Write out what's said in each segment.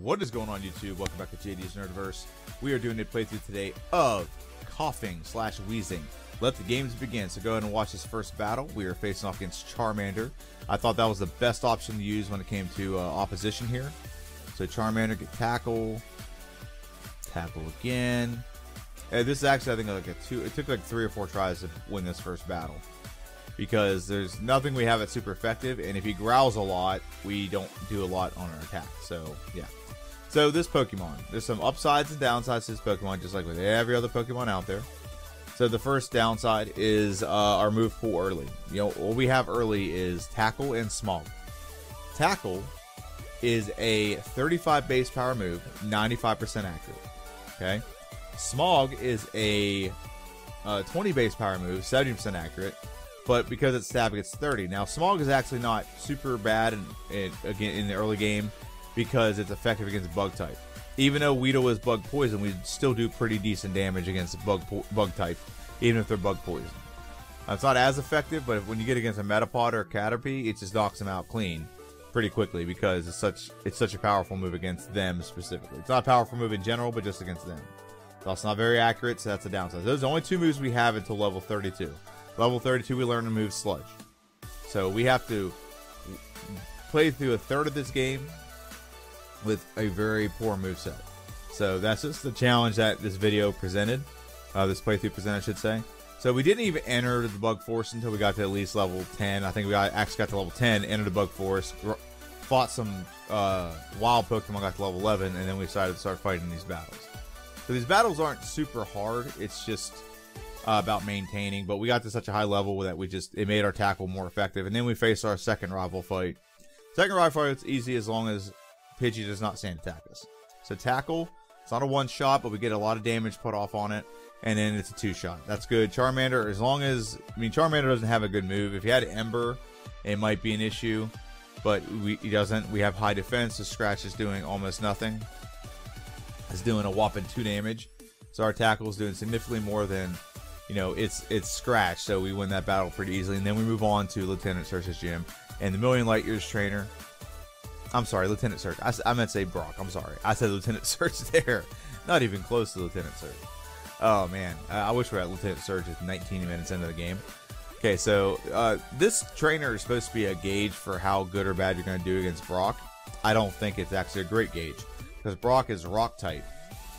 What is going on, YouTube? Welcome back to JD's Nerdverse. We are doing a playthrough today of Koffing / Wheezing. Let the games begin. So go ahead and watch this first battle. We are facing off against Charmander. I thought that was the best option to use when it came to opposition here. So Charmander get tackle again. And this is actually, I think, like it took like 3 or 4 tries to win this first battle, because there's nothing we have that's super effective, and if he growls a lot, we don't do a lot on our attack. So yeah. So this Pokemon, there's some upsides and downsides to this Pokemon, just like with every other Pokemon out there. So the first downside is our move pool early. You know, what we have early is Tackle and Smog. Tackle is a 35 base power move, 95% accurate. Okay. Smog is a 20 base power move, 70% accurate. But because it's stab, it gets 30. Now, Smog is actually not super bad again in the early game because it's effective against bug type. Even though Weedle is bug poison, we still do pretty decent damage against bug type, even if they're bug poison. It's not as effective, but when you get against a Metapod or a Caterpie, it just knocks them out clean pretty quickly because it's such a powerful move against them specifically. It's not a powerful move in general, but just against them. It's also not very accurate, so that's a downside. Those are the only 2 moves we have until level 32. Level 32, we learn to move Sludge. So we have to play through a third of this game with a very poor moveset. So that's just the challenge that this video presented. This playthrough presented, I should say. So we didn't even enter the Bug Forest until we got to at least level 10. I think we actually got to level 10, entered the Bug Forest, fought some wild Pokemon, got to level 11, and then we decided to start fighting these battles. So these battles aren't super hard. It's just about maintaining, but we got to such a high level that it made our tackle more effective. And then we faced our second rival fight. Second rival fight, it's easy as long as Pidgey does not sand attack us. So tackle, it's not a one shot, but we get a lot of damage put off on it, and then it's a 2-shot. That's good. Charmander, as long as, Charmander doesn't have a good move. If he had Ember, it might be an issue, but he doesn't. We have high defense. The Scratch is doing almost nothing. It's doing a whopping 2 damage. So our tackle is doing significantly more than, it's Scratch, so we win that battle pretty easily. And then we move on to Lieutenant Surge's gym. And the Million Light Years trainer, I'm sorry, Lieutenant Surge. I meant to say Brock, I'm sorry. I said Lieutenant Surge there. Not even close to Lieutenant Surge. Oh man, I wish we were at Lieutenant Surge at 19 minutes into the game. Okay, so this trainer is supposed to be a gauge for how good or bad you're going to do against Brock. I don't think it's actually a great gauge, because Brock is Rock type,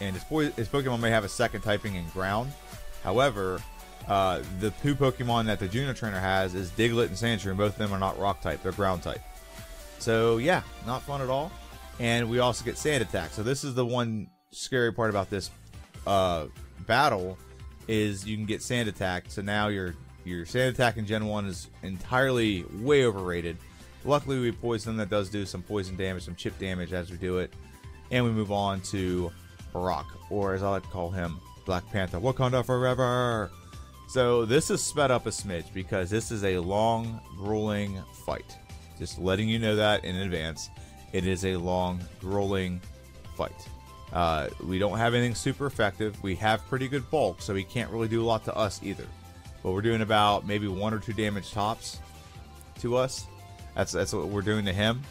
and his Pokemon may have a second typing in Ground. However, the 2 Pokemon that the Junior Trainer has is Diglett and Sandshrew, and both of them are not Rock type, they're Ground type. So yeah, not fun at all. And we also get Sand Attack. So this is the one scary part about this battle, is you can get Sand Attack. So now your Sand Attack in Gen 1 is entirely way overrated. Luckily we poison, that does do some poison damage, some chip damage as we do it. And we move on to Brock, or as I like to call him, Black Panther, Wakanda forever. So this is sped up a smidge because this is a long, grueling fight. Just letting you know that in advance. It is a long, grueling fight. We don't have anything super effective. We have pretty good bulk, so he can't really do a lot to us either. But we're doing about maybe 1 or 2 damage tops to us. That's what we're doing to him.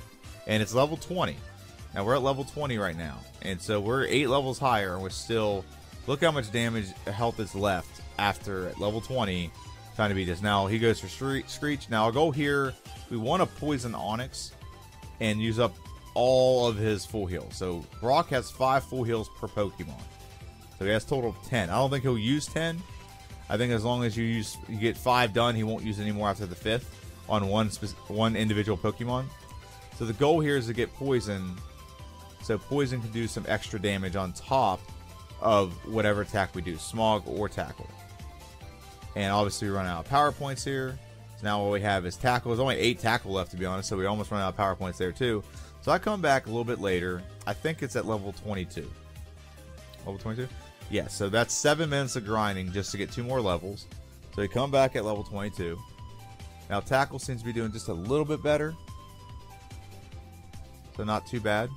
And it's level 20. Now we're at level 20 right now. And so we're 8 levels higher, and we're still... Look how much damage health is left after at level 20 trying to beat this. Now he goes for Screech. Now I'll go here. We want to poison Onix and use up all of his full heals. So Brock has 5 full heals per Pokemon. So he has a total of 10. I don't think he'll use 10. I think as long as you get 5 done, he won't use any more after the 5th on one individual Pokemon. So the goal here is to get Poison. So Poison can do some extra damage on top of whatever attack we do, Smog or Tackle. And obviously we run out of power points here. So now what we have is Tackle. There's only 8 Tackle left, to be honest, so we almost run out of power points there too. So I come back a little bit later. I think it's at level 22. Level 22? Yeah, so that's 7 minutes of grinding just to get 2 more levels. So we come back at level 22. Now Tackle seems to be doing just a little bit better. So not too bad.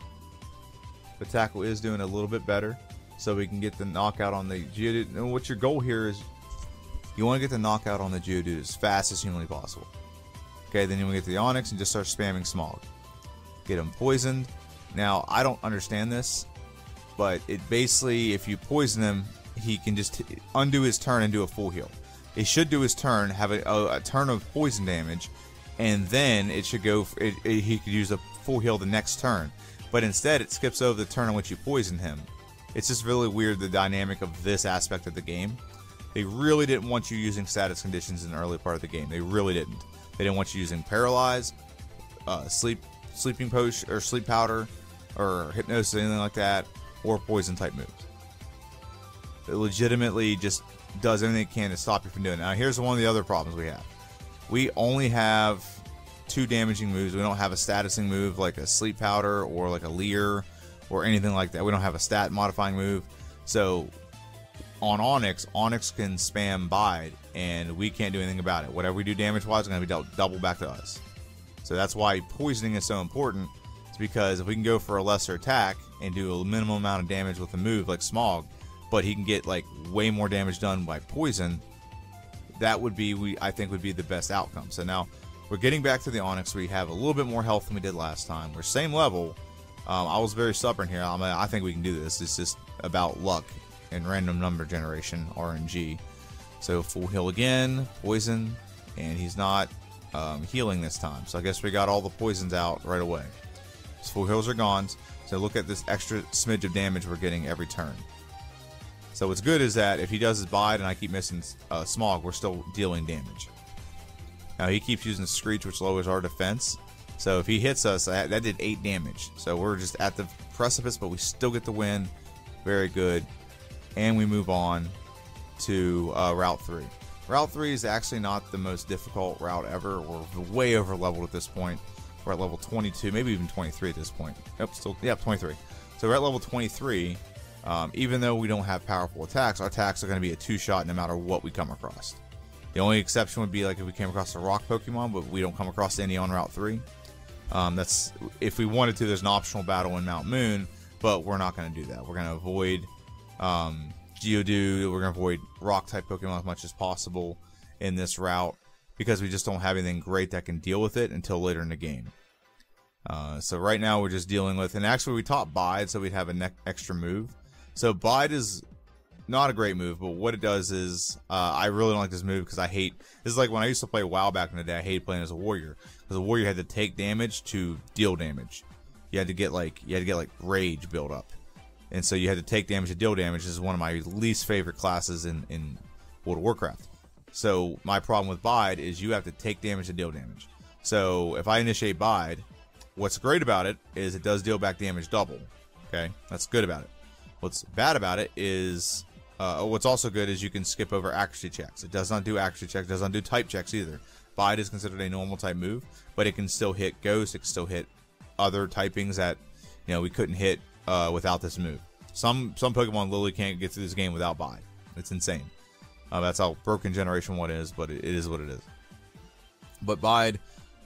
But Tackle is doing a little bit better. So we can get the knockout on the Geodude. And what your goal here is, you want to get the knockout on the Geodude as fast as humanly possible. Okay, then you want to get the Onix and just start spamming Smog. Get him poisoned, Now, I don't understand this, but it basically, if you poison him, he can just undo his turn and do a full heal. He should do his turn, have a turn of poison damage, and then it should go. He could use a full heal the next turn. But instead, it skips over the turn in which you poison him. It's just really weird, the dynamic of this aspect of the game. They really didn't want you using status conditions in the early part of the game. They really didn't. They didn't want you using Paralyze, sleeping potion, or sleep powder, or hypnosis, anything like that, or poison type moves. It legitimately just does everything it can to stop you from doing it. Now, here's one of the other problems we have. We only have 2 damaging moves. We don't have a statusing move like a sleep powder or like a Leer or anything like that. We don't have a stat modifying move. So on Onyx can spam Bide, and we can't do anything about it. Whatever we do damage-wise is going to be dealt double back to us. So that's why poisoning is so important. It's because if we can go for a lesser attack and do a minimum amount of damage with a move like Smog, but he can get like way more damage done by poison, that would be, I think, would be the best outcome. So now we're getting back to the Onyx. We have a little bit more health than we did last time. We're same level. I was very stubborn here. I think we can do this. It's just about luck and random number generation, RNG. So full heal again, poison, and he's not healing this time. So I guess we got all the poisons out right away. His full heals are gone. So look at this extra smidge of damage we're getting every turn. So what's good is that if he does his Bide and I keep missing Smog, we're still dealing damage. Now he keeps using Screech, which lowers our defense. So if he hits us, that did 8 damage. So we're just at the precipice, but we still get the win. Very good. And we move on to Route 3. Route 3 is actually not the most difficult route ever. We're way over leveled at this point. We're at level 22, maybe even 23 at this point. Yep, still, yeah, 23. So we're at level 23. Even though we don't have powerful attacks, our attacks are going to be a 2-shot no matter what we come across. The only exception would be like if we came across a rock Pokemon, but we don't come across any on Route 3. That's, if we wanted to, there's an optional battle in Mount Moon, but we're not going to do that. We're going to avoid Geodude, we're going to avoid rock type Pokemon as much as possible in this route, because we just don't have anything great that can deal with it until later in the game. So right now we're just dealing with, and actually we taught Bide so we'd have an extra move. So Bide is not a great move, but what it does is, I really don't like this move because I hate, this is like when I used to play WoW back in the day, I hated playing as a warrior. Because a warrior had to take damage to deal damage. You had to get like rage build up. And so you had to take damage to deal damage. This is one of my least favorite classes in World of Warcraft. So my problem with Bide is you have to take damage to deal damage. So if I initiate Bide, what's great about it is it does deal back damage double. Okay, that's good about it. What's bad about it is, what's also good is you can skip over accuracy checks. It does not do accuracy checks, does not do type checks either. Bide is considered a normal type move, but it can still hit Ghost, it can still hit other typings that, you know, we couldn't hit without this move. Some Pokemon literally can't get through this game without Bide. It's insane. That's how broken Generation 1 is, but it is what it is. But Bide,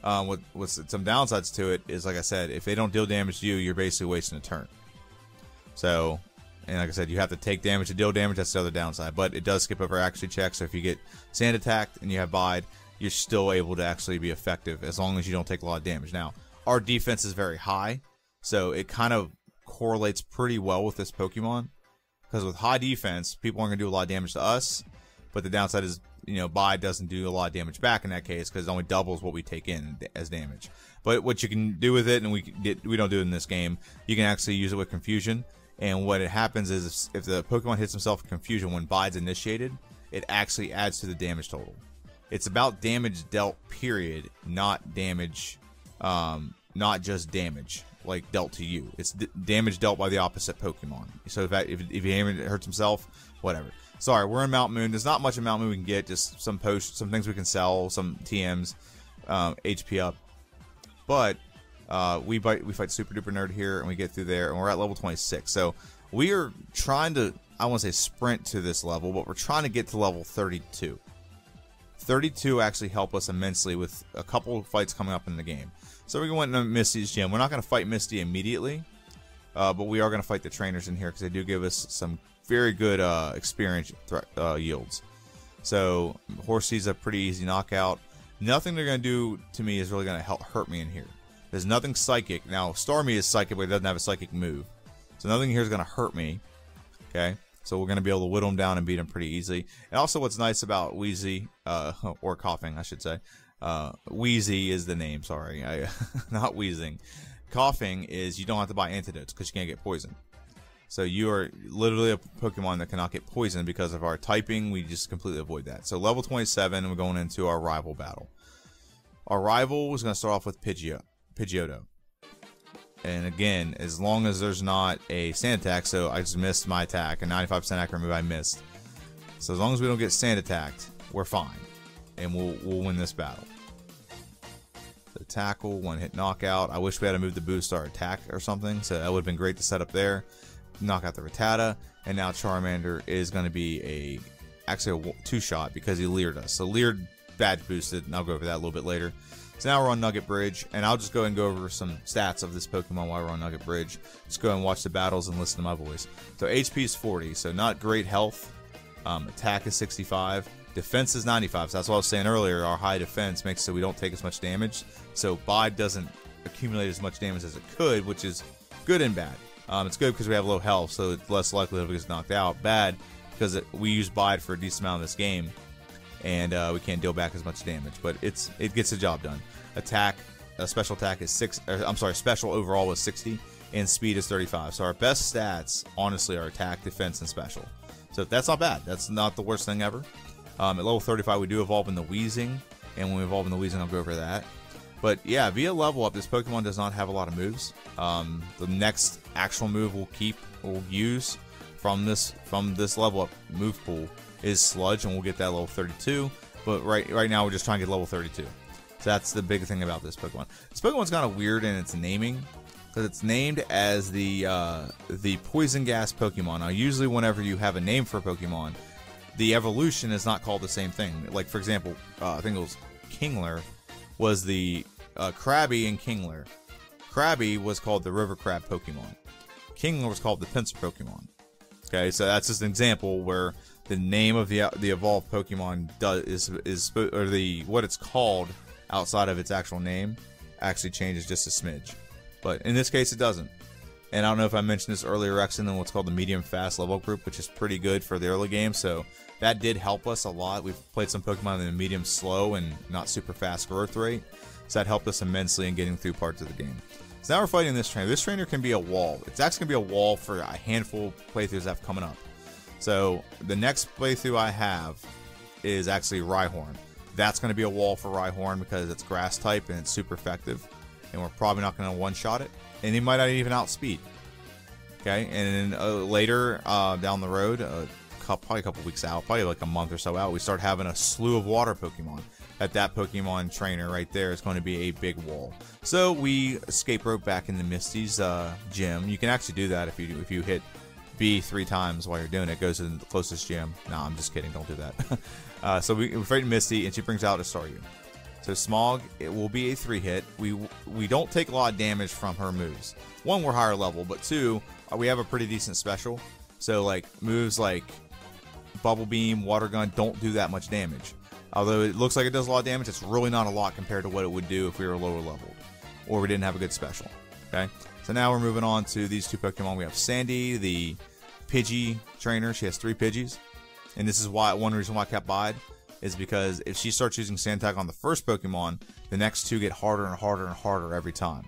what's some downsides to it is, like I said, if they don't deal damage to you, you're basically wasting a turn. So, and like I said, you have to take damage to deal damage. That's the other downside. But it does skip over accuracy checks. So if you get sand attacked and you have Bide, you're still able to actually be effective as long as you don't take a lot of damage. Now, our defense is very high, so it kind of correlates pretty well with this Pokemon. Because with high defense, people aren't going to do a lot of damage to us. But the downside is, you know, Bide doesn't do a lot of damage back in that case because it only doubles what we take in as damage. But what you can do with it, and we don't do it in this game, you can actually use it with Confusion. And what it happens is if the Pokemon hits himself with Confusion when Bide's initiated, it actually adds to the damage total. It's about damage dealt, period, not damage, not just damage like dealt to you. It's damage dealt by the opposite Pokemon. So if he hurts himself, whatever. Sorry, we're in Mount Moon. There's not much in Mount Moon we can get. Just some posts, some things we can sell, some TMs, HP up. But we fight Super Duper Nerd here, and we get through there, and we're at level 26. So we are trying to, I want to say sprint to this level, but we're trying to get to level 32. 32 actually help us immensely with a couple of fights coming up in the game. So we're going to Misty's gym. We're not going to fight Misty immediately, but we are going to fight the trainers in here because they do give us some very good experience yields. So Horsey's a pretty easy knockout. Nothing they're going to do to me is really going to hurt me in here. There's nothing psychic. Now, Stormy is psychic, but it doesn't have a psychic move. So nothing here is going to hurt me. Okay? So we're going to be able to whittle him down and beat him pretty easily. And also what's nice about Wheezy, or Coughing, I should say. Wheezy is the name, sorry. Not Wheezing. Coughing is you don't have to buy antidotes because you can't get poisoned. So you are literally a Pokemon that cannot get poisoned because of our typing. We just completely avoid that. So level 27, we're going into our rival battle. Our rival is going to start off with Pidgeotto. And again, as long as there's not a sand attack, so I just missed my attack, a 95% accurate move I missed. So as long as we don't get sand attacked, we're fine. And we'll win this battle. So tackle, one hit knockout. I wish we had moved the boost our attack or something, so that would have been great to set up there. Knock out the Rattata, and now Charmander is going to be actually a two-shot because he leered us. So leered badge boosted, and I'll go over that a little bit later. So now we're on Nugget Bridge, and I'll just go and go over some stats of this Pokemon while we're on Nugget Bridge. Just go and watch the battles and listen to my voice. So HP is 40, so not great health. Attack is 65. Defense is 95, so that's what I was saying earlier. Our high defense makes it so we don't take as much damage. So Bide doesn't accumulate as much damage as it could, which is good and bad. It's good because we have low health, so it's less likely that it gets knocked out. Bad because we use Bide for a decent amount of this game, and we can't deal back as much damage. But it gets the job done. Attack, special attack is special overall was 60, and speed is 35. So our best stats, honestly, are attack, defense, and special. So that's not bad. That's not the worst thing ever. At level 35, we do evolve in the Weezing, and when we evolve in the Weezing, I'll go over that. But yeah, via level up, this Pokemon does not have a lot of moves. The next actual move we'll use from this level up move pool is Sludge, and we'll get that level 32. But right now, we're just trying to get level 32. So that's the big thing about this Pokemon. This Pokemon's kind of weird in its naming, because it's named as the Poison Gas Pokemon. Now, usually whenever you have a name for a Pokemon, the evolution is not called the same thing. Like, for example, I think it was Kingler was the Krabby and Kingler. Krabby was called the River Crab Pokemon. Kingler was called the Pinsir Pokemon. Okay, so that's just an example where the name of the evolved Pokemon what it's called outside of its actual name actually changes just a smidge. But in this case, it doesn't. And I don't know if I mentioned this earlier, X in what's called the medium fast level group, which is pretty good for the early game. So that did help us a lot. We've played some Pokemon in the medium slow and not super fast growth rate. So that helped us immensely in getting through parts of the game. So now we're fighting this trainer. This trainer can be a wall. It's actually going to be a wall for a handful of playthroughs I have coming up. So the next playthrough I have is actually Rhyhorn. That's going to be a wall for Rhyhorn because it's grass type and it's super effective. And we're probably not going to one-shot it. And he might not even outspeed. Okay, and then later down the road, probably a couple weeks out, probably like a month or so out, we start having a slew of water Pokemon. That Pokemon trainer right there is going to be a big wall. So we escape rope back in the Misty's gym. You can actually do that if you hit B 3 times while you're doing it. It goes to the closest gym. No, I'm just kidding. Don't do that. So we're fighting Misty, and she brings out a Staryu. So Smog, it will be a 3-hit. We don't take a lot of damage from her moves. One, we're higher level, but two, we have a pretty decent special. So like moves like Bubble Beam, Water Gun don't do that much damage. Although it looks like it does a lot of damage, it's really not a lot compared to what it would do if we were lower leveled or we didn't have a good special. Okay, so now we're moving on to these two Pokemon. We have Sandy, the Pidgey trainer. She has 3 Pidgeys, and this is one reason why I kept Bide. Is because if she starts using Sand Attack on the first Pokemon, the next 2 get harder and harder and harder every time.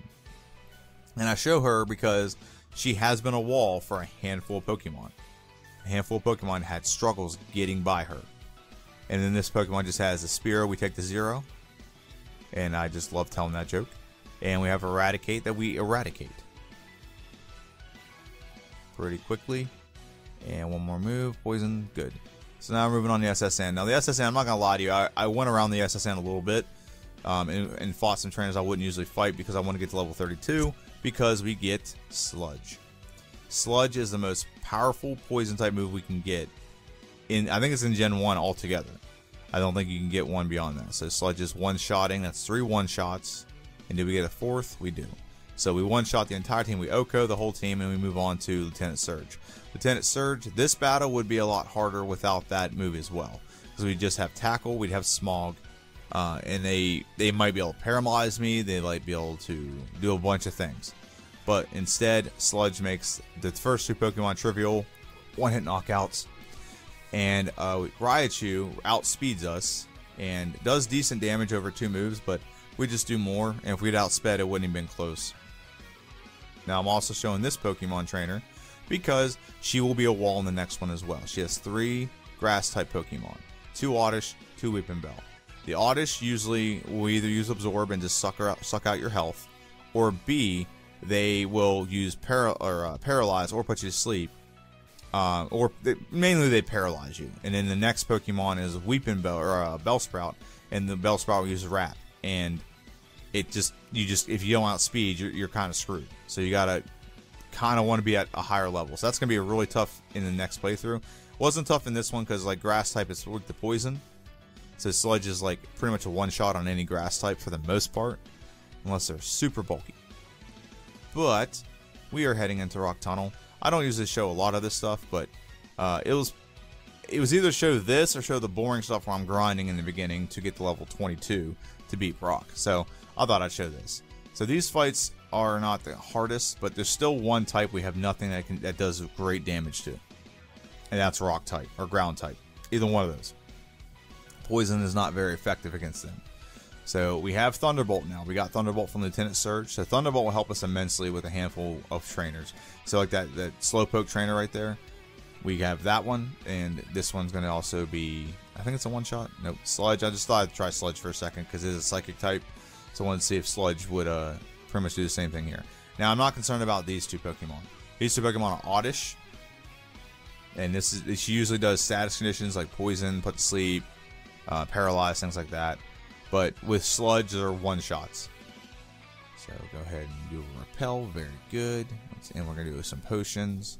And I show her because she has been a wall for a handful of Pokemon. A handful of Pokemon had struggles getting by her. And then this Pokemon just has a Spearow, we take the 0. And I just love telling that joke. And we have Eradicate that we eradicate. Pretty quickly. And one more move, Poison, good. So now we're moving on to the SSN. Now the SSN, I'm not going to lie to you, I went around the SSN a little bit and fought some trainers I wouldn't usually fight because I want to get to level 32 because we get Sludge. Sludge is the most powerful poison type move we can get. I think it's in Gen 1 altogether. I don't think you can get one beyond that. So Sludge is one-shotting, that's 3 one-shots. And did we get a 4th? We do. So we one-shot the entire team, we OHKO the whole team, and we move on to Lieutenant Surge. Lieutenant Surge, this battle would be a lot harder without that move as well. Because we just have Tackle, we'd have Smog, And they might be able to paralyze me. They might be able to do a bunch of things. But instead, Sludge makes the first two Pokemon trivial, one-hit knockouts. And Raichu outspeeds us and does decent damage over 2 moves, but we just do more. And if we'd outsped, it wouldn't have been close. Now, I'm also showing this Pokemon trainer because she will be a wall in the next one as well. She has 3 Grass-type Pokemon, 2 Oddish, 2 Weepinbell. The Oddish usually will either use Absorb and just suck out your health, or B, they will use Paralyze or put you to sleep, mainly they paralyze you. And then the next Pokemon is Weepinbell or Bellsprout, and the Bellsprout will use Wrap, and it just if you don't outspeed, you're kind of screwed. So you gotta kind of want to be at a higher level. So that's gonna be a really tough in the next playthrough. Wasn't tough in this one because like Grass type is weak to poison. So Sludge is like pretty much a one-shot on any Grass type for the most part, unless they're super bulky. But we are heading into Rock Tunnel. I don't usually show a lot of this stuff, but it was either show this or show the boring stuff where I'm grinding in the beginning to get to level 22 to beat Brock. So I thought I'd show this. So these fights are not the hardest, but there's still one type we have nothing that does great damage to, and that's Rock type or Ground type. Either one of those. Poison is not very effective against them. So we have Thunderbolt now. We got Thunderbolt from Lieutenant Surge. So Thunderbolt will help us immensely with a handful of trainers. So like that Slowpoke trainer right there. We have that one, and this one's going to also be, I think it's a one-shot. Nope, Sludge. I just thought I'd try Sludge for a second because it is a Psychic type. So I wanted to see if Sludge would pretty much do the same thing here. Now I'm not concerned about these two Pokemon. These two Pokemon are Oddish. And she usually does status conditions like Poison, Put to Sleep, Paralyze, things like that. But with Sludge, they're one-shots. So go ahead and do a Repel. Very good. And we're going to do some potions.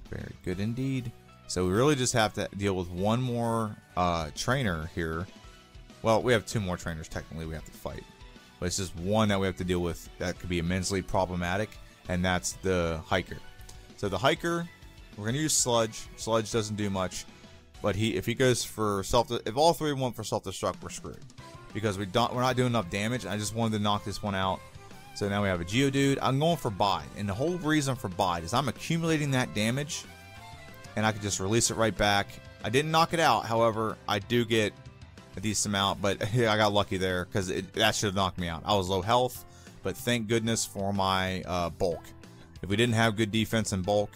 Very good indeed. So we really just have to deal with one more trainer here. Well, we have 2 more trainers technically we have to fight. But it's just one that we have to deal with that could be immensely problematic. And that's the Hiker. So the Hiker, we're going to use Sludge. Sludge doesn't do much. But if he goes for if all 3 went for self-destruct, we're screwed. Because we're not doing enough damage. I just wanted to knock this one out. So now we have a Geodude. I'm going for Bide. And the whole reason for Bide is I'm accumulating that damage. And I could just release it right back. I didn't knock it out. However, I do get a decent amount. But I got lucky there. Because that should have knocked me out. I was low health. But thank goodness for my bulk. If we didn't have good defense and bulk,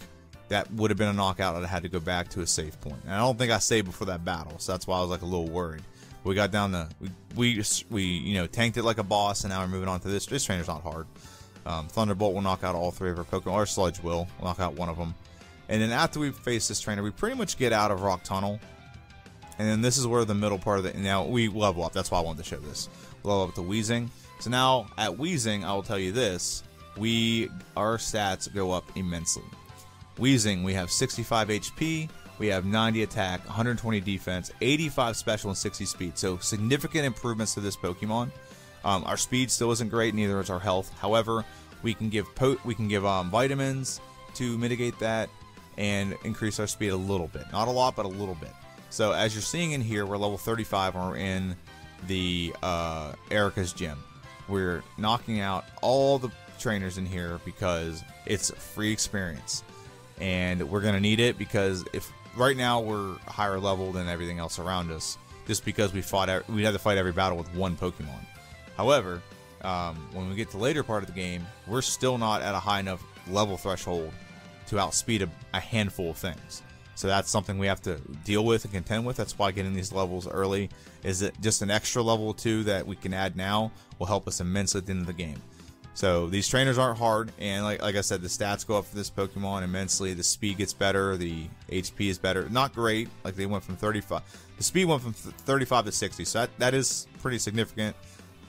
that would have been a knockout. I had to go back to a safe point. And I don't think I saved before that battle. So that's why I was like a little worried. We got down to we tanked it like a boss, and now we're moving on to this. This trainer's not hard. Thunderbolt will knock out all 3 of our Pokemon, or Sludge will knock out one of them. And then after we face this trainer, we pretty much get out of Rock Tunnel. And then this is where the middle part of it. Now we level up. That's why I wanted to show this. Level up to Weezing. So now at Weezing, I will tell you this: our stats go up immensely. Weezing, we have 65 HP. We have 90 attack, 120 defense, 85 special, and 60 speed. So significant improvements to this Pokemon. Our speed still isn't great, neither is our health. However, we can give vitamins to mitigate that and increase our speed a little bit. Not a lot, but a little bit. So as you're seeing in here, we're level 35 and we're in the Erica's gym. We're knocking out all the trainers in here because it's a free experience. And we're going to need it because right now we're higher level than everything else around us, just because we had to fight every battle with one Pokemon. However, when we get to the later part of the game, we're still not at a high enough level threshold to outspeed a handful of things. So that's something we have to deal with and contend with. That's why getting these levels early is that just an extra level 2 that we can add now will help us immensely at the end of the game. So these trainers aren't hard, and like I said, the stats go up for this Pokemon immensely. The speed gets better, the HP is better. Not great, like they went from 35. The speed went from 35 to 60, so that is pretty significant.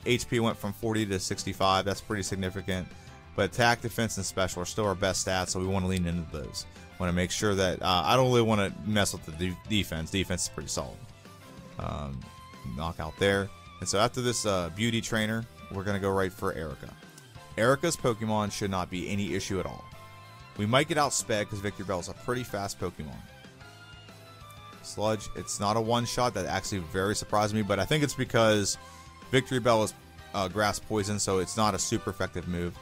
HP went from 40 to 65, that's pretty significant. But attack, defense, and special are still our best stats, so we want to lean into those. Want to make sure that I don't really want to mess with the defense. Defense is pretty solid. Knockout there. And so after this beauty trainer, we're going to go right for Erica. Erica's Pokemon should not be any issue at all. We might get outsped because Victreebel is a pretty fast Pokemon. Sludge, it's not a one-shot. That actually very surprised me, but I think it's because Victory Bell is grass poison, so it's not a super effective move.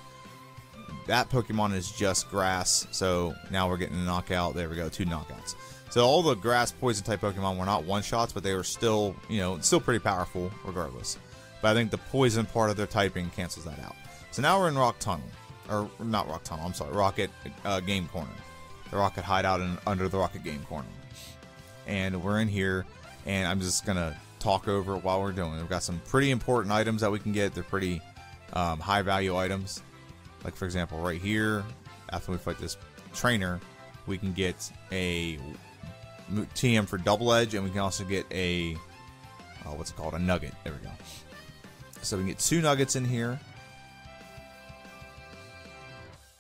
That Pokemon is just grass, so now we're getting a knockout. There we go, 2 knockouts. So all the grass poison type Pokemon were not one-shots, but they were still, you know, still pretty powerful regardless. But I think the poison part of their typing cancels that out. So now we're in Rock Tunnel. Or, not Rock Tunnel, I'm sorry, Rocket Game Corner. The Rocket Hideout under the Rocket Game Corner. And we're in here, and I'm just going to talk over it while we're doing it. We've got some pretty important items that we can get. They're pretty high-value items. Like, for example, right here, after we fight this trainer, we can get a TM for Double Edge, and we can also get a, what's it called, a Nugget. There we go. So we can get 2 Nuggets in here.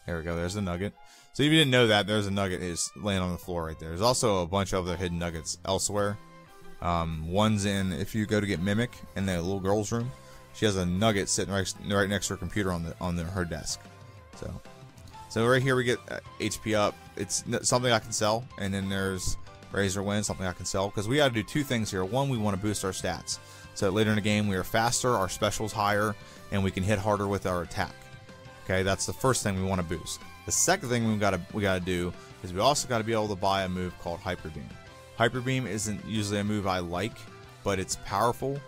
There we go, there's a Nugget. So if you didn't know that, there's a Nugget is laying on the floor right there. There's also a bunch of other hidden Nuggets elsewhere. One's in, if you go to get Mimic in the little girl's room, she has a Nugget sitting right next to her computer on her desk. So right here we get HP up. It's something I can sell, and then there's Razor Wind, something I can sell, because we got to do 2 things here. One, we want to boost our stats, so that later in the game we are faster, our special's higher, and we can hit harder with our attack. Okay, that's the first thing we want to boost. The second thing we got to do is we also got to be able to buy a move called Hyper Beam. Hyper Beam isn't usually a move I like, but it's powerful,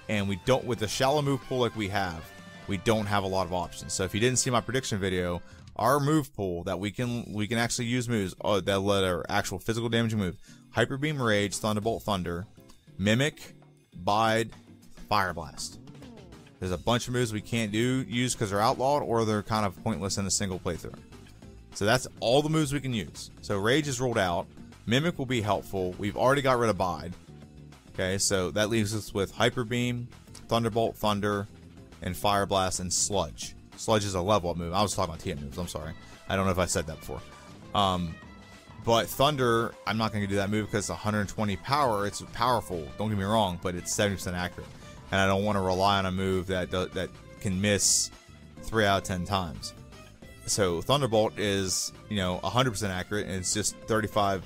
and we don't, with the shallow move pool like we don't have a lot of options. So if you didn't see my prediction video, our move pool that we can actually use moves that let our actual physical damaging move: Hyper Beam, Rage, Thunderbolt, Thunder, Mimic, Bide, Fire Blast. There's a bunch of moves we can't use because they're outlawed, or they're kind of pointless in a single playthrough. So that's all the moves we can use. So Rage is ruled out. Mimic will be helpful. We've already got rid of Bide. Okay, so that leaves us with Hyper Beam, Thunderbolt, Thunder, and Fire Blast, and Sludge. Sludge is a level up move. I was talking about TM moves, I'm sorry. I don't know if I said that before. But Thunder, I'm not going to do that move because it's 120 power. It's powerful, don't get me wrong, but it's 70% accurate. And I don't want to rely on a move that can miss 3 out of 10 times. So Thunderbolt is, you know, 100% accurate, and it's just 25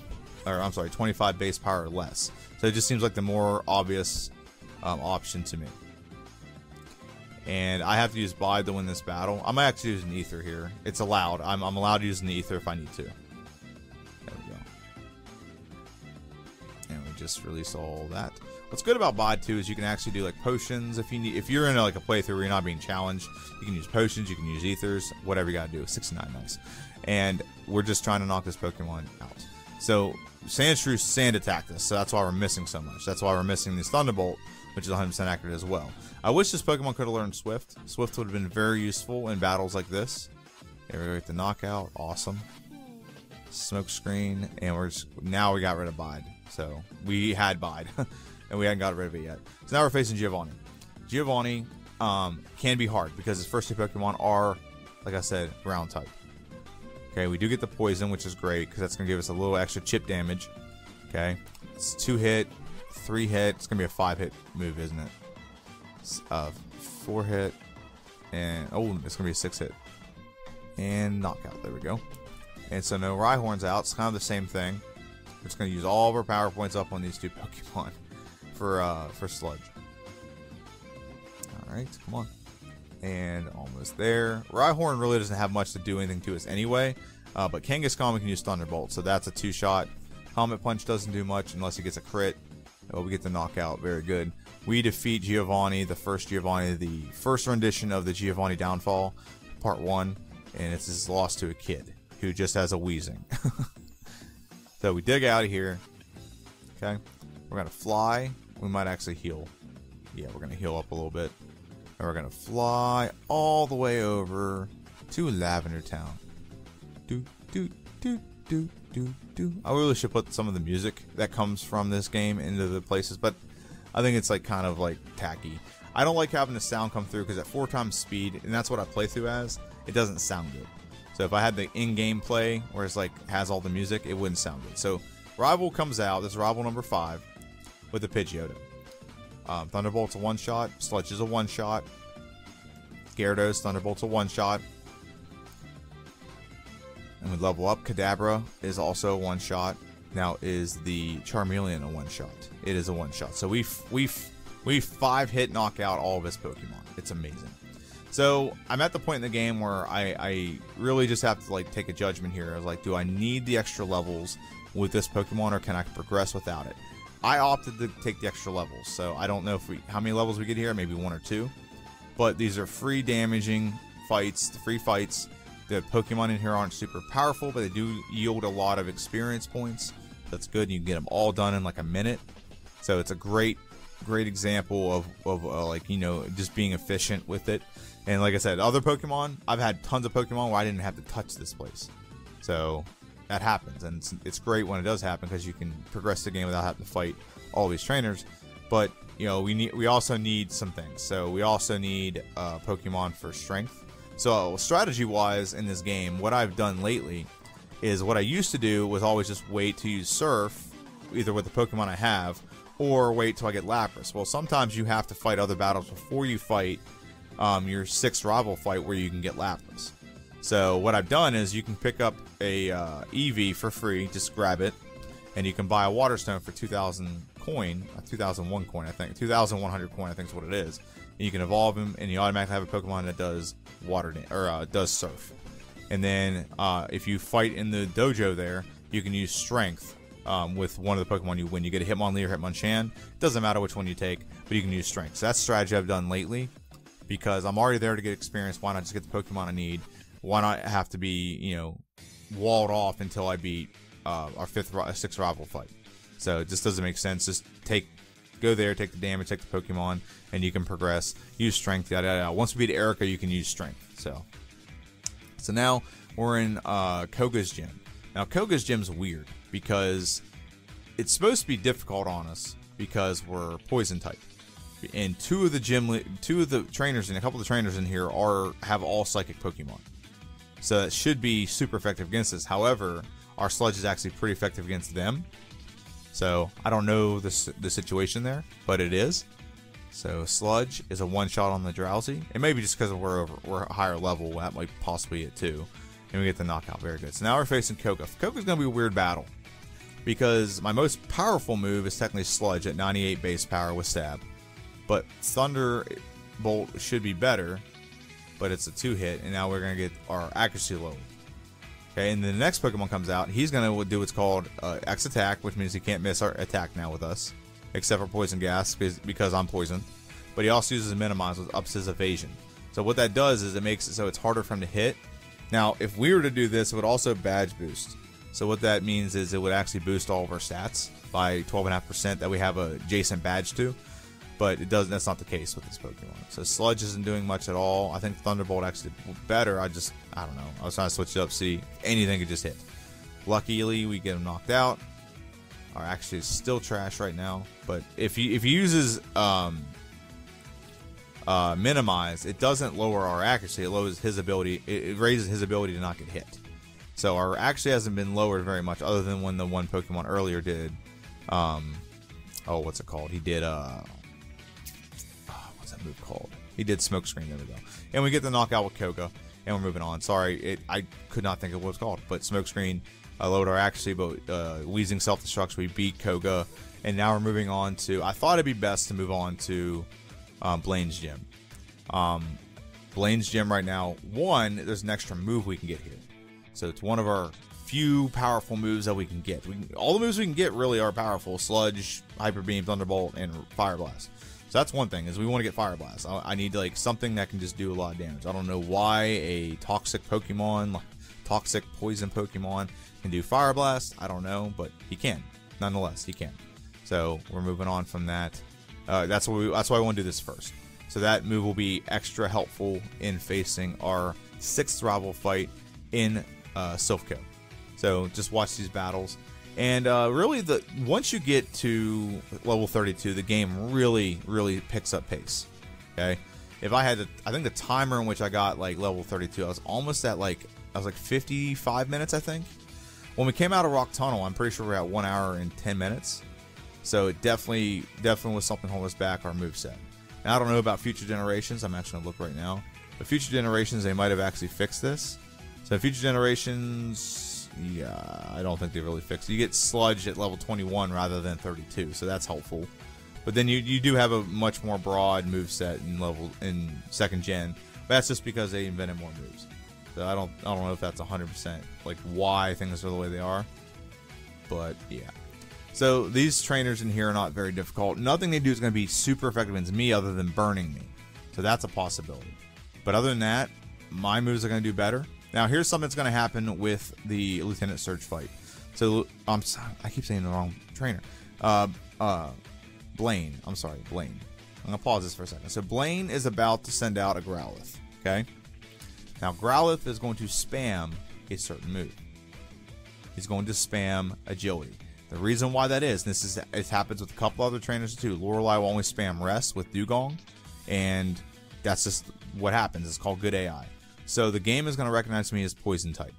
base power or less. So it just seems like the more obvious option to me. And I have to use Bide to win this battle. I might actually use an Ether here. It's allowed. I'm allowed to use an Ether if I need to. There we go. And we just release all that. What's good about Bide too is you can actually do like potions if you need. If you're in like a playthrough where you're not being challenged, you can use potions, you can use ethers, whatever you gotta do. 69, nice. And we're just trying to knock this Pokemon out. So Sandshrew sand attacked us, so that's why we're missing so much. That's why we're missing this Thunderbolt, which is 100% accurate as well. I wish this Pokemon could have learned Swift. Swift would have been very useful in battles like this. There we go, get the knockout, awesome. Smoke screen, and now we got rid of Bide. So we had Bide, and we hadn't got rid of it yet. So now we're facing Giovanni. Giovanni can be hard because his first 2 Pokemon are, like I said, ground type. Okay, we do get the poison, which is great because that's going to give us a little extra chip damage. Okay, it's 2 hit, 3 hit. It's going to be a 5 hit move, isn't it? 4 hit, and oh, it's going to be a 6 hit. And knockout, there we go. And so no Rhyhorn's out. It's kind of the same thing. We're just going to use all of our power points up on these 2 Pokemon for Sludge. Alright, come on. And almost there. Rhyhorn really doesn't have much to do anything to us anyway, but Kangaskhan we can use Thunderbolt, so that's a 2-shot. Helmet Punch doesn't do much unless he gets a crit. Oh, we get the knockout, very good. We defeat Giovanni, the first rendition of the Giovanni Downfall, Part 1, and it's his loss to a kid who just has a wheezing. So we dig out of here. Okay, we're gonna fly. We might actually heal. Yeah, we're gonna heal up a little bit. And we're gonna fly all the way over to Lavender Town. Do do do do do do. I really should put some of the music that comes from this game into the places, but I think it's like kind of like tacky. I don't like having the sound come through because at 4 times speed, and that's what I play through as, it doesn't sound good. So if I had the in-game play where it's like has all the music, it wouldn't sound good. So Rival comes out. This is Rival number 5 with the Pidgeotto. Thunderbolt's a 1-shot. Sludge is a 1-shot. Gyarados, Thunderbolt's a 1-shot. And we level up. Kadabra is also a 1-shot. Now is the Charmeleon a 1-shot? It is a 1-shot. So we We 5-hit knock out all of his Pokemon. It's amazing. So I'm at the point in the game where I really just have to like take a judgment here. I was like, do I need the extra levels with this Pokemon, or can I progress without it? I opted to take the extra levels, so I don't know if how many levels we get here, maybe 1 or 2. But these are free damaging fights, free fights. The Pokemon in here aren't super powerful, but they do yield a lot of experience points. That's good. You can get them all done in like a minute. So it's a great example of like, you know, just being efficient with it. And like I said, other Pokemon, I've had tons of Pokemon where I didn't have to touch this place. So that happens, and it's great when it does happen because you can progress the game without having to fight all these trainers. But you know, we also need some things. So we also need Pokemon for strength. So strategy wise in this game, what I've done lately is what I used to do was always just wait to use Surf, either with the Pokemon I have, or wait till I get Lapras. Well, sometimes you have to fight other battles before you fight your 6th rival fight where you can get Lapras. So what I've done is you can pick up a Eevee for free, just grab it, and you can buy a Water Stone for 2,000 coin, 2,001 coin, I think, 2,100 coin, I think is what it is. And you can evolve him, and you automatically have a Pokemon that does does Surf. And then if you fight in the dojo there, you can use Strength with one of the Pokemon you win. You get a Hitmonlee or Hitmonchan. Doesn't matter which one you take, but you can use Strength. So that's the strategy I've done lately, because I'm already there to get experience. Why not just get the Pokemon I need? Why not have to be, you know, walled off until I beat our 6th rival fight? So it just doesn't make sense. Just go there, take the damage, take the Pokemon, and you can progress. Use Strength, yada yada. Once we beat Erica, you can use Strength. So now we're in Koga's gym. Now Koga's gym's weird because it's supposed to be difficult on us because we're Poison type. And two of the trainers and a couple of the trainers in here have all psychic Pokemon. So it should be super effective against us. However, our Sludge is actually pretty effective against them. So I don't know the situation there, but it is. So Sludge is a one-shot on the Drowsy. It may be just because we're a higher level. That might possibly be it too. And we get the knockout. Very good. So now we're facing Koga. Koga's going to be a weird battle, because my most powerful move is technically Sludge at 98 base power with Stab. But Thunderbolt should be better, but it's a 2-hit, and now we're going to get our accuracy low. Okay, and then the next Pokemon comes out. He's going to do what's called X Attack, which means he can't miss our attack now with us, except for Poison Gas, because I'm poisoned. But he also uses Minimize, which ups his evasion. So what that does is it makes it so it's harder for him to hit. Now, if we were to do this, it would also badge boost. So what that means is it would actually boost all of our stats by 12.5% that we have a adjacent badge to. But it doesn't. That's not the case with this Pokemon. So Sludge isn't doing much at all. I think Thunderbolt actually did better. I don't know. I was trying to switch it up, see if anything could just hit. Luckily, we get him knocked out. Our accuracy is still trash right now. But if he uses Minimize, it doesn't lower our accuracy. It lowers his ability. It raises his ability to not get hit. So our accuracy hasn't been lowered very much, other than when the one Pokemon earlier did. What's it called? He did what's that move called? He did Smokescreen. There we go. And we get the knockout with Koga, and we're moving on. Sorry, I could not think of what it's called, but Smokescreen lowered our accuracy, but Wheezing Self-Destruct, we beat Koga, and now we're moving on to. I thought it'd be best to move on to Blaine's gym. Blaine's gym right now. One, there's an extra move we can get here, so it's one of our few powerful moves that we can get. All the moves we can get really are powerful: Sludge, Hyper Beam, Thunderbolt, and Fire Blast. So that's one thing, is we want to get Fire Blast. I need like something that can just do a lot of damage. I don't know why a toxic Pokemon, toxic poison Pokemon can do Fire Blast. I don't know, but he can. Nonetheless, he can. So we're moving on from that. That's why I want to do this first. So that move will be extra helpful in facing our 6th rival fight in Silph Co. So just watch these battles. And really, once you get to level 32, the game really, really picks up pace. Okay, if I had to, I think the timer in which I got like level 32, I was almost at like 55 minutes, I think. When we came out of Rock Tunnel, I'm pretty sure we're at 1 hour and 10 minutes. So it definitely was something holding us back, our moveset. Now I don't know about future generations. I'm actually gonna look right now. But future generations, they might have actually fixed this. So future generations. Yeah, I don't think they really fixed it. You get Sludge at level 21 rather than 32, so that's helpful. But then you do have a much more broad move set in level in 2nd gen. But that's just because they invented more moves. So I don't know if that's 100% like why things are the way they are. But yeah. So these trainers in here are not very difficult. Nothing they do is going to be super effective against me other than burning me. So that's a possibility. But other than that, my moves are going to do better. Now here's something that's going to happen with the Lieutenant Surge fight. So I keep saying the wrong trainer. Blaine. I'm sorry, Blaine. I'm going to pause this for a second. So Blaine is about to send out a Growlithe. Okay? Now Growlithe is going to spam a certain move. He's going to spam Agility. The reason why that is, and it happens with a couple other trainers too. Lorelei will only spam Rest with Dugong, and that's just what happens. It's called good AI. So the game is going to recognize me as Poison type.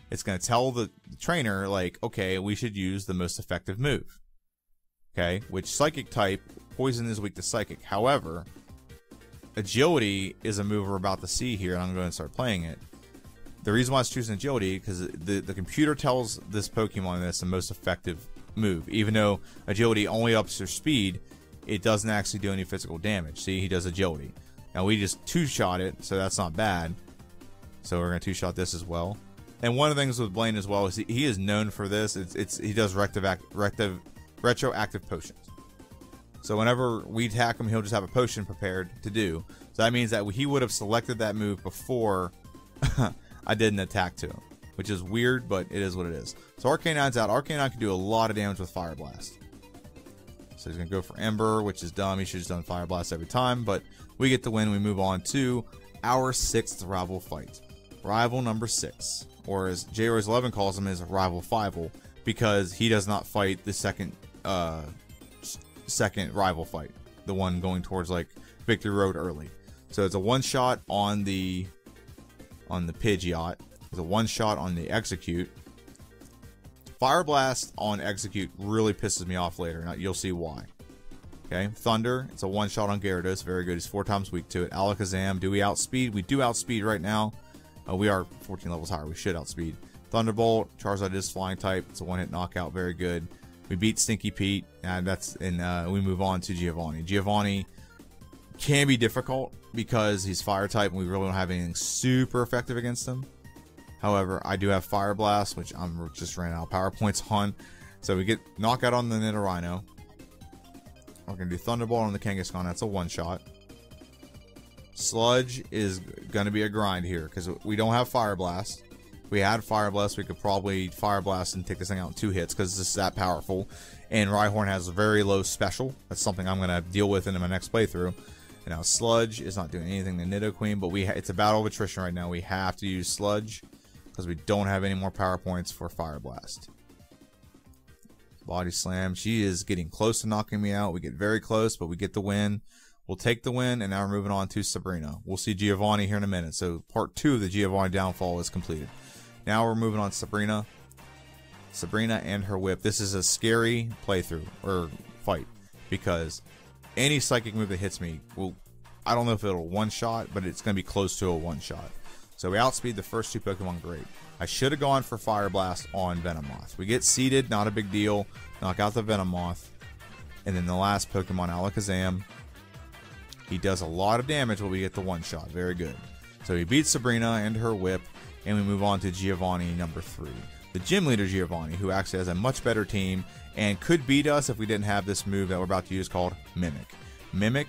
It's going to tell the trainer, like, okay, we should use the most effective move. Okay, which Psychic type, Poison is weak to Psychic. However, Agility is a move we're about to see here, and I'm going to start playing it. The reason why it's choosing Agility, because the computer tells this Pokemon that it's the most effective move. Even though Agility only ups your speed, it doesn't actually do any physical damage. See, he does Agility. Now we just two-shot it, so that's not bad. So we're going to two-shot this as well. And one of the things with Blaine as well is he is known for this. He does retroactive potions. So whenever we attack him, he'll just have a potion prepared to do. So that means that he would have selected that move before I did an attack to him, which is weird, but it is what it is. So Arcanine's out. Arcanine can do a lot of damage with Fire Blast. So he's going to go for Ember, which is dumb. He should have done Fire Blast every time, but we get the win. We move on to our 6th rival fight. Rival number 6, or as JRoyce11 calls him, is Rival Fivel, because he does not fight the second rival fight, the one going towards like Victory Road early. So it's a one-shot on the Pidgeot. It's a one-shot on the Execute. Fire Blast on Execute really pisses me off later. Now you'll see why. Okay, Thunder. It's a one-shot on Gyarados. Very good. He's 4 times weak to it. Alakazam. Do we outspeed? We do outspeed right now. We are 14 levels higher. We should outspeed. Thunderbolt. Charizard is flying type. It's a one-hit knockout. Very good. We beat Stinky Pete, and we move on to Giovanni. Giovanni can be difficult because he's fire type, and we really don't have anything super effective against him. However, I do have Fire Blast, which I'm just ran out of power points on. So we get knockout on the Nidorino. We're gonna do Thunderbolt on the Kangaskhan. That's a one-shot. Sludge is gonna be a grind here because we don't have Fire Blast. If we had Fire Blast, we could probably Fire Blast and take this thing out in 2 hits because it's that powerful. And Rhyhorn has a very low special. That's something I'm gonna deal with in my next playthrough. And now Sludge is not doing anything to Nidoqueen, but it's a battle of attrition right now. We have to use Sludge because we don't have any more power points for Fire Blast. Body Slam. She is getting close to knocking me out. We get very close, but we get the win. We'll take the win, and now we're moving on to Sabrina. We'll see Giovanni here in a minute. So part 2 of the Giovanni downfall is completed. Now we're moving on to Sabrina. Sabrina and her whip. This is a scary playthrough, or fight, because any psychic move that hits me will, I don't know if it'll one-shot, but it's going to be close to a one-shot. So we outspeed the first 2 Pokemon great. I should have gone for Fire Blast on Venomoth. We get seeded, not a big deal. Knock out the Venomoth. And then the last Pokemon, Alakazam. He does a lot of damage, but we get the one-shot. Very good. So he beats Sabrina and her whip, and we move on to Giovanni number 3. The gym leader Giovanni, who actually has a much better team and could beat us if we didn't have this move that we're about to use called Mimic. Mimic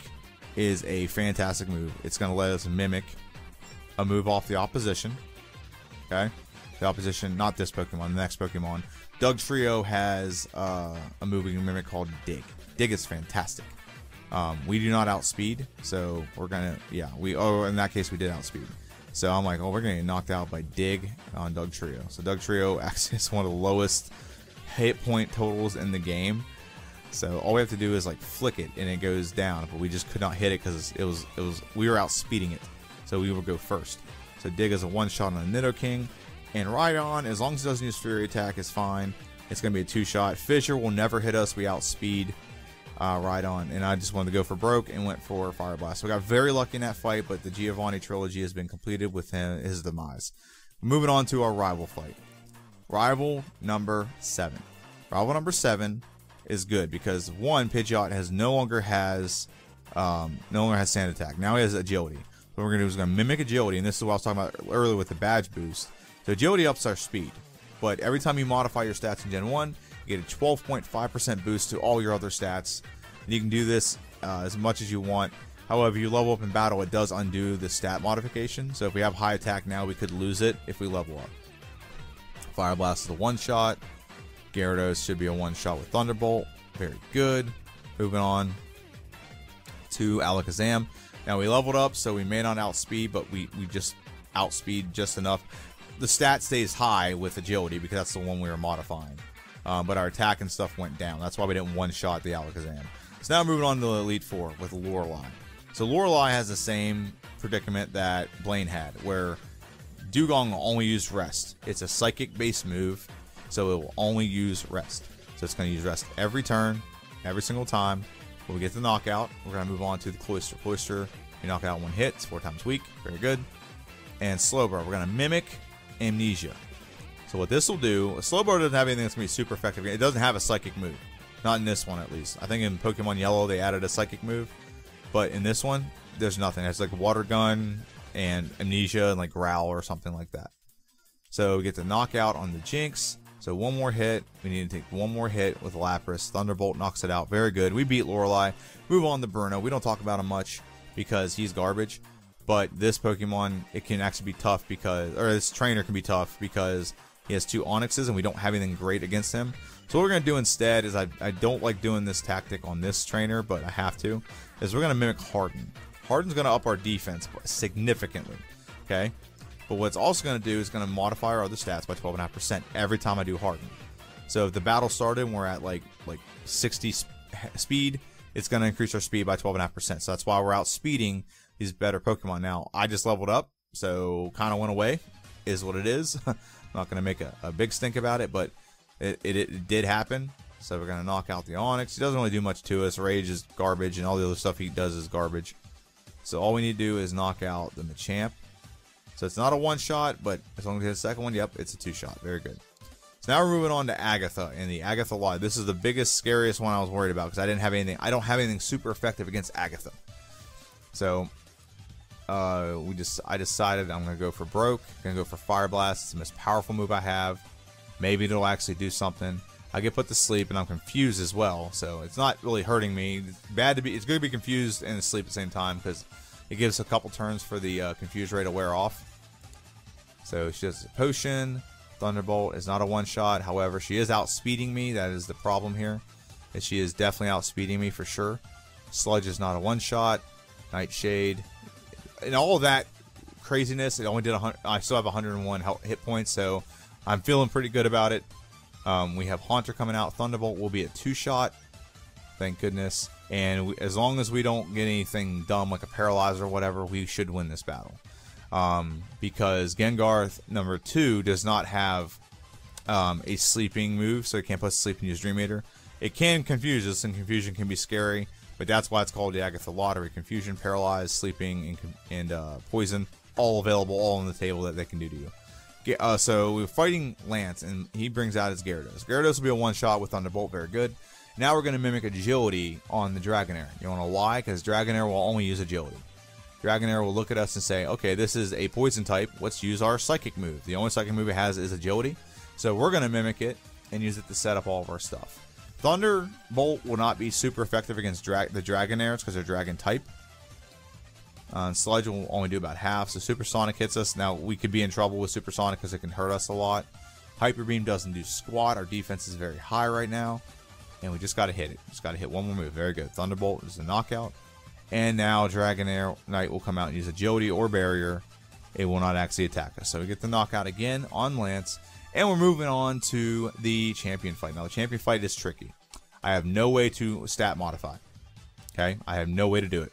is a fantastic move. It's going to let us mimic a move off the opposition. Okay? The opposition, not this Pokemon, the next Pokemon. Dugtrio has a move we can mimic called Dig. Dig is fantastic. We do not outspeed, so we're gonna, in that case we did outspeed. So I'm like, we're gonna get knocked out by Dig on Dugtrio. So Dugtrio actually is one of the lowest hit point totals in the game. So all we have to do is like flick it and it goes down, but we just could not hit it because we were outspeeding it. So we would go first. So Dig is a one-shot on a Nidoking. And Rhydon, as long as it doesn't use Fury Attack, is fine. It's going to be a 2-shot. Fissure will never hit us. We outspeed Rhydon. And I just wanted to go for broke and went for Fire Blast. So we got very lucky in that fight, but the Giovanni trilogy has been completed with his demise. Moving on to our rival fight. Rival number 7. Rival number 7 is good because one, Pidgeot no longer has sand attack. Now he has agility. What we're gonna do is we're gonna mimic agility, and this is what I was talking about earlier with the badge boost. So agility ups our speed, but every time you modify your stats in Gen 1, you get a 12.5% boost to all your other stats. And you can do this as much as you want. However, you level up in battle, it does undo the stat modification. So if we have high attack now, we could lose it if we level up. Fire Blast is a one-shot. Gyarados should be a one-shot with Thunderbolt. Very good. Moving on to Alakazam. Now we leveled up, so we may not outspeed, but we just outspeed just enough. The stat stays high with agility because that's the one we were modifying. But our attack and stuff went down. That's why we didn't one-shot the Alakazam. So now moving on to the Elite Four with Lorelei. So Lorelei has the same predicament that Blaine had, where Dugong only used Rest. It's a psychic-based move, so it will only use Rest. So it's going to use Rest every turn, every single time. When we get the knockout, we're going to move on to the Cloyster. Cloyster, you knock out one hit, it's 4 times weak, very good. And Slowbro, we're going to mimic Amnesia. So what this will do, Slowbro doesn't have anything that's going to be super effective. It doesn't have a psychic move. Not in this one, at least. I think in Pokemon Yellow, they added a psychic move. But in this one, there's nothing. It's like Water Gun and Amnesia and like Growl or something like that. So we get the knockout on the Jinx. So one more hit. We need to take one more hit with Lapras. Thunderbolt knocks it out. Very good. We beat Lorelei. Move on to Bruno. We don't talk about him much because he's garbage. But this Pokemon, it can actually be tough because, or this trainer can be tough because he has 2 Onyxes and we don't have anything great against him. So what we're going to do instead is I don't like doing this tactic on this trainer, but I have to, is we're going to mimic Harden. Harden's going to up our defense significantly, okay? But what it's also going to do is going to modify our other stats by 12.5% every time I do Harden. So if the battle started and we're at like 60 speed, it's going to increase our speed by 12.5%. So that's why we're outspeeding these better Pokemon. Now, I just leveled up, so kind of went away, is what it is. I'm not going to make a big stink about it, but it did happen. So we're going to knock out the Onix. He doesn't really do much to us. Rage is garbage, and all the other stuff he does is garbage. So all we need to do is knock out the Machamp. So it's not a one-shot, but as long as we hit the second one, yep, it's a 2-shot. Very good. So now we're moving on to Agatha and the Agatha Lodge. This is the biggest, scariest one I was worried about because I didn't have anything. I don't have anything super effective against Agatha. So I decided I'm going to go for Broke. I'm going to go for Fire Blast. It's the most powerful move I have. Maybe it'll actually do something. I get put to sleep and I'm confused as well, so it's not really hurting me. It's good to be confused and asleep at the same time because it gives a couple turns for the confused ray to wear off. So she does a potion. Thunderbolt is not a one-shot. However, she is outspeeding me. That is the problem here. Is she is definitely outspeeding me for sure. Sludge is not a one-shot. Nightshade. And all of that craziness, it only did 100. I still have 101 hit points, so I'm feeling pretty good about it. We have Haunter coming out. Thunderbolt will be a 2-shot. Thank goodness. And as long as we don't get anything dumb like a Paralyzer or whatever, we should win this battle. Because Gengar number 2 does not have a sleeping move, so it can't put to sleep and use Dream Eater. It can confuse us, and confusion can be scary, but that's why it's called the Agatha Lottery. Confusion, Paralyze, Sleeping, and Poison, all available, all on the table that they can do to you. So we're fighting Lance, and he brings out his Gyarados. Gyarados will be a one-shot with Thunderbolt, very good. Now we're going to mimic Agility on the Dragonair. You want to know why? Because Dragonair will only use Agility. Dragonair will look at us and say, okay, this is a Poison type. Let's use our Psychic move. The only Psychic move it has is Agility. So we're going to mimic it and use it to set up all of our stuff. Thunderbolt will not be super effective against the Dragonairs because they're Dragon type. Sludge will only do about half, so Supersonic hits us. Now, we could be in trouble with Supersonic because it can hurt us a lot. Hyper Beam doesn't do squat. Our defense is very high right now. And we just got to hit it. Just got to hit one more move. Very good. Thunderbolt is a knockout. And now Dragonair Knight will come out and use Agility or Barrier. It will not actually attack us. So we get the knockout again on Lance. And we're moving on to the champion fight. Now, the champion fight is tricky. I have no way to stat modify. Okay? I have no way to do it.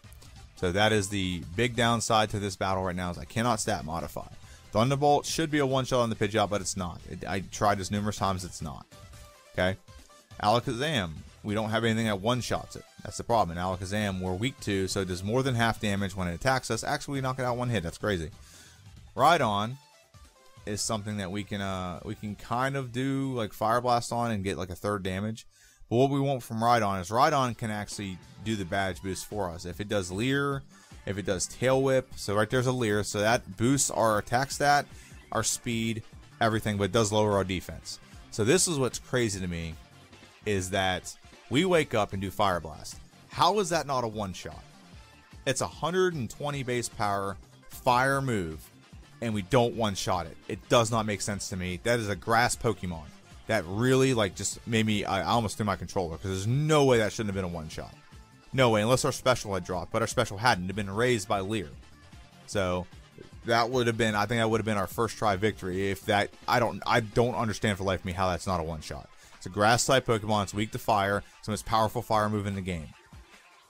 So that is the big downside to this battle right now is I cannot stat modify. Thunderbolt should be a one-shot on the Pidgeot, but it's not. I tried this numerous times. It's not. Okay? Alakazam. We don't have anything that one-shots it. That's the problem. In Alakazam, we're weak to, so it does more than half damage when it attacks us. Actually, we knock it out one hit. That's crazy. Rhydon is something that we can kind of do like Fire Blast on and get like a third damage. But what we want from Rhydon is Rhydon can actually do the badge boost for us. If it does Leer, if it does Tail Whip, so right there's a Leer, so that boosts our attack stat, our speed, everything, but it does lower our defense. So this is what's crazy to me, is that we wake up and do Fire Blast. How is that not a one-shot? It's 120 base power fire move, and we don't one-shot it. It does not make sense to me. That is a grass Pokemon. That really, like, just made me, I almost threw my controller, because there's no way that shouldn't have been a one-shot. No way, unless our special had dropped, but our special hadn't. It had been raised by Leer. So that would have been, I think that would have been our first try victory. If that, I don't understand for life of me how that's not a one-shot. It's a grass type Pokemon, it's weak to fire, it's the most powerful fire move in the game.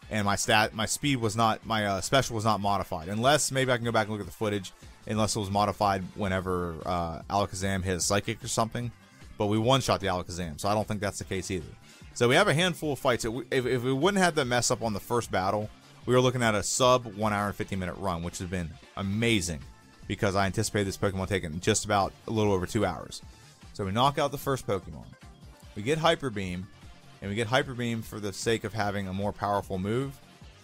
And my speed was not, my special was not modified. Unless, maybe I can go back and look at the footage, unless it was modified whenever Alakazam hit a Psychic or something. But we one-shot the Alakazam, so I don't think that's the case either. So we have a handful of fights. If we wouldn't have that mess up on the first battle, we were looking at a sub 1 hour and 15 minute run, which has been amazing, because I anticipated this Pokemon taking just about a little over 2 hours. So we knock out the first Pokemon. We get Hyper Beam, and we get Hyper Beam for the sake of having a more powerful move,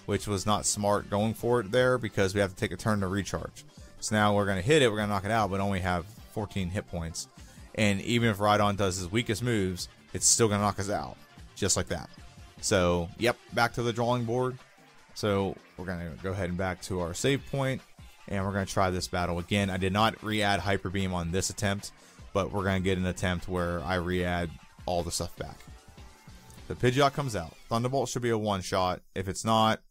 which was not smart going for it there, because we have to take a turn to recharge. So now we're going to hit it, we're going to knock it out, but only have 14 hit points. And even if Rhydon does his weakest moves, it's still going to knock us out, just like that. So, yep, back to the drawing board. So we're going to go ahead and back to our save point, and we're going to try this battle again. I did not re-add Hyper Beam on this attempt, but we're going to get an attempt where I re-add all the stuff back. The Pidgeot comes out. Thunderbolt should be a one-shot. If it's not,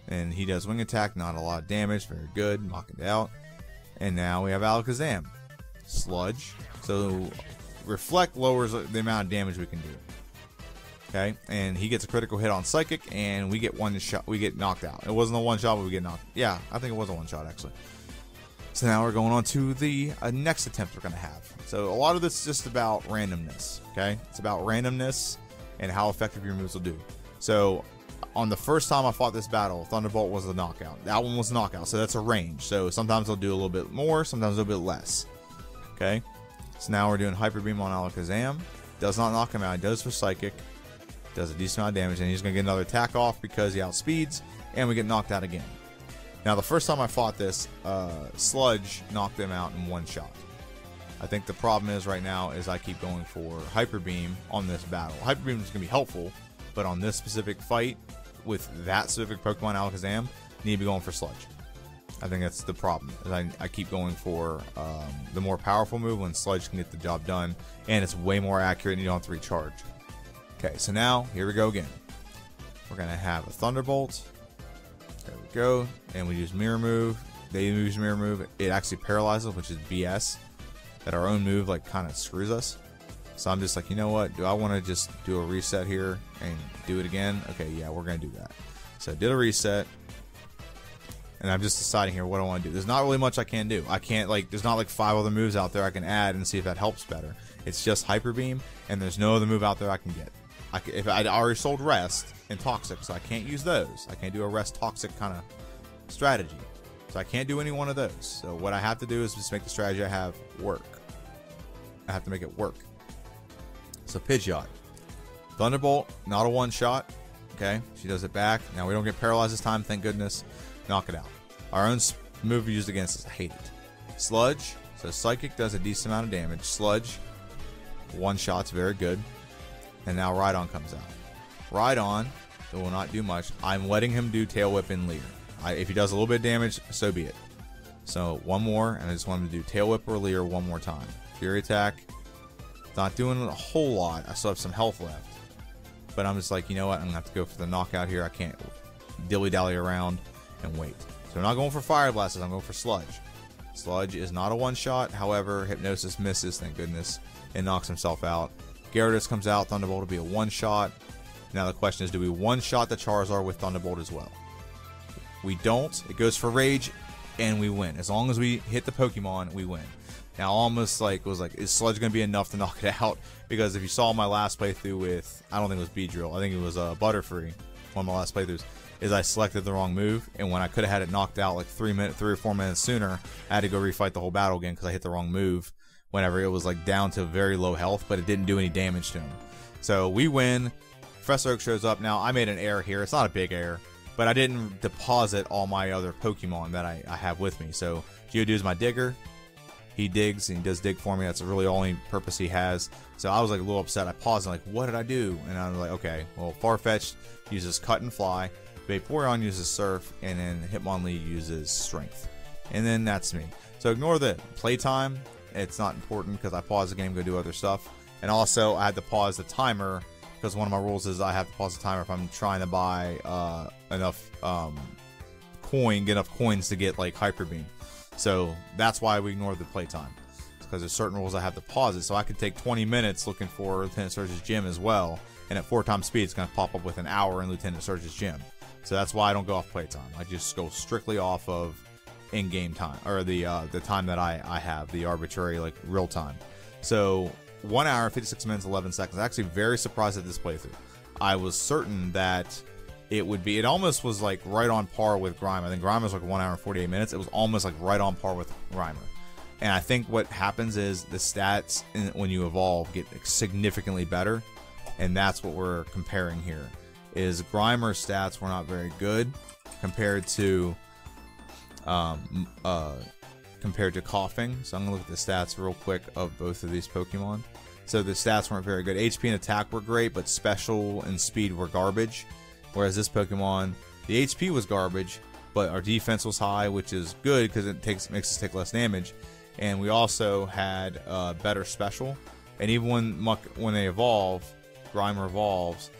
and he does Wing Attack, not a lot of damage, very good, knock it out. And now we have Alakazam. Sludge. So Reflect lowers the amount of damage we can do. Okay, and he gets a critical hit on Psychic, and we get one shot. We get knocked out. It wasn't a one shot, but we get knocked. Yeah, I think it was a one shot actually. So now we're going on to the next attempt we're going to have. So a lot of this is just about randomness. Okay, it's about randomness and how effective your moves will do. So on the first time I fought this battle, Thunderbolt was a knockout. That one was a knockout, so that's a range. So sometimes they'll do a little bit more, sometimes a little bit less. Okay. So now we're doing Hyper Beam on Alakazam. Does not knock him out. He does for Psychic. Does a decent amount of damage, and he's going to get another attack off because he outspeeds, and we get knocked out again. Now, the first time I fought this, Sludge knocked him out in one shot. I think the problem is right now is I keep going for Hyper Beam on this battle. Hyper Beam is going to be helpful, but on this specific fight with that specific Pokemon, Alakazam, you need to be going for Sludge. I think that's the problem. I keep going for the more powerful move when Sludge can get the job done, and it's way more accurate and you don't have to recharge. Okay, so now, here we go again. We're going to have a Thunderbolt. There we go. And we use Mirror Move. They use Mirror Move. It actually paralyzes, which is BS. That our own move, like, kind of screws us. So I'm just like, you know what? Do I want to just do a reset here and do it again? Okay, yeah, we're going to do that. So I did a reset. And I'm just deciding here what I want to do. There's not really much I can do. I can't, like, there's not like 5 other moves out there I can add and see if that helps better. It's just Hyper Beam, and there's no other move out there I can get. If I'd already sold Rest and Toxic, so I can't use those. I can't do a Rest Toxic kind of strategy. So I can't do any one of those. So what I have to do is just make the strategy I have work. I have to make it work. So Pidgeot. Thunderbolt, not a one-shot. Okay, she does it back. Now we don't get paralyzed this time, thank goodness. Knock it out. Our own move used against us. I hate it. Sludge. So Psychic does a decent amount of damage. Sludge. One shot's very good. And now Rhydon comes out. Rhydon will not do much. I'm letting him do Tail Whip and Leer. If he does a little bit of damage, so be it. So one more, and I just want him to do Tail Whip or Leer one more time. Fury Attack. Not doing a whole lot. I still have some health left. But I'm just like, you know what? I'm going to have to go for the knockout here. I can't dilly-dally around and wait. So I'm not going for Fire Blasts, I'm going for Sludge. Sludge is not a one-shot. However, Hypnosis misses, thank goodness, and knocks himself out. Gyarados comes out. Thunderbolt will be a one-shot. Now the question is, do we one-shot the Charizard with Thunderbolt as well? We don't. It goes for Rage, and we win. As long as we hit the Pokemon, we win. Now, almost like, was like, is Sludge going to be enough to knock it out? Because if you saw my last playthrough with, I don't think it was Beedrill, I think it was Butterfree, one of my last playthroughs, is I selected the wrong move, and when I could have had it knocked out like 3 or 4 minutes sooner, I had to go refight the whole battle again because I hit the wrong move whenever it was like down to very low health, but it didn't do any damage to him. So we win. Professor Oak shows up. Now, I made an error here. It's not a big error, but I didn't deposit all my other Pokemon that I have with me. So Geodude is my digger. He digs, and he does dig for me. That's really the only purpose he has. So I was like a little upset. I paused and like, what did I do? And I was like, okay, well, Farfetch'd uses Cut and Fly, Vaporeon uses Surf, and then Hitmonlee uses Strength. And then that's me. So ignore the playtime. It's not important because I paused the game to go do other stuff. And also, I had to pause the timer because one of my rules is I have to pause the timer if I'm trying to buy enough get enough coins to get like Hyper Beam. So that's why we ignore the playtime. It's because there's certain rules I have to pause it. So I could take 20 minutes looking for Lieutenant Surge's gym as well. And at 4 times speed, it's going to pop up with an hour in Lieutenant Surge's gym. So that's why I don't go off playtime. I just go strictly off of in-game time, or the time that I have, the arbitrary like real time. So 1 hour, 56 minutes, 11 seconds. I'm actually very surprised at this playthrough. I was certain that it would be, it almost was like right on par with Grimer. I think Grimer was like 1 hour and 48 minutes. It was almost like right on par with Grimer. And I think what happens is the stats when you evolve get significantly better. And that's what we're comparing here. Is Grimer's stats were not very good compared to Coughing. So I'm gonna look at the stats real quick of both of these Pokemon. So the stats weren't very good. HP and attack were great, but special and speed were garbage. Whereas this Pokemon, the HP was garbage, but our defense was high, which is good because it makes us take less damage. And we also had better special. And even when they evolve, Grimer evolves,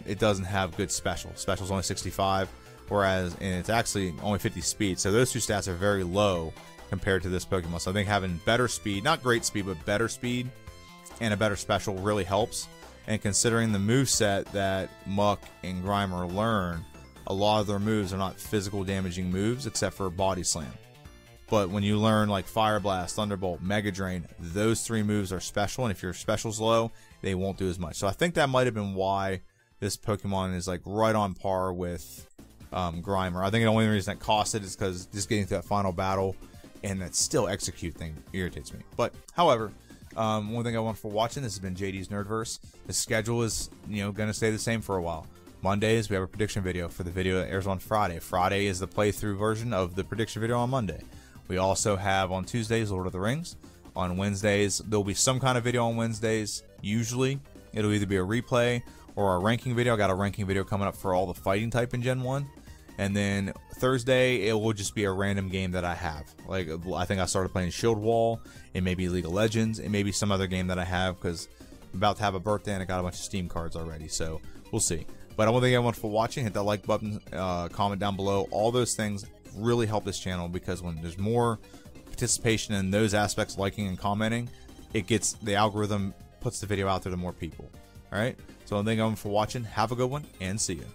it doesn't have good special. Special's only 65, whereas and it's actually only 50 speed. So those two stats are very low compared to this Pokemon. So I think having better speed, not great speed, but better speed and a better special really helps. And considering the moveset that Muck and Grimer learn, a lot of their moves are not physical damaging moves except for Body Slam. But when you learn like Fire Blast, Thunderbolt, Mega Drain, those 3 moves are special, and if your special's low, they won't do as much. So I think that might have been why this Pokemon is like right on par with Grimer. I think the only reason that cost it is because just getting to that final battle and that still execute thing irritates me. But however, one thing I want for watching, this has been JD's Nerdverse. The schedule is, going to stay the same for a while. Mondays, we have a prediction video for the video that airs on Friday. Friday is the playthrough version of the prediction video on Monday. We also have on Tuesdays, Lord of the Rings. On Wednesdays, there'll be some kind of video on Wednesdays. Usually, it'll either be a replay or a ranking video. I got a ranking video coming up for all the fighting type in Gen 1. And then Thursday, it will just be a random game that I have. Like, I think I started playing Shield Wall. It may be League of Legends. It may be some other game that I have because I'm about to have a birthday and I got a bunch of Steam cards already. So, we'll see. But I want to thank everyone for watching. Hit that like button, comment down below. All those things really help this channel because when there's more participation in those aspects, liking and commenting, it gets, the algorithm puts the video out there to more people. All right? So I want to thank everyone for watching. Have a good one and see you.